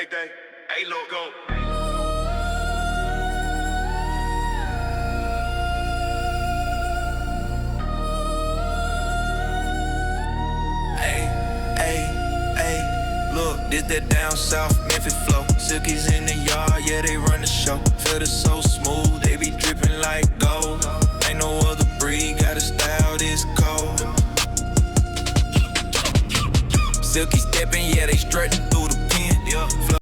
day. Hey, look, go. Look, this that down south Memphis flow. Silkies in the yard, yeah, they run the show. Feel it so smooth, they be dripping like gold. Ain't no other breed, got a style this cold. Silkie steppin', yeah, they strutting through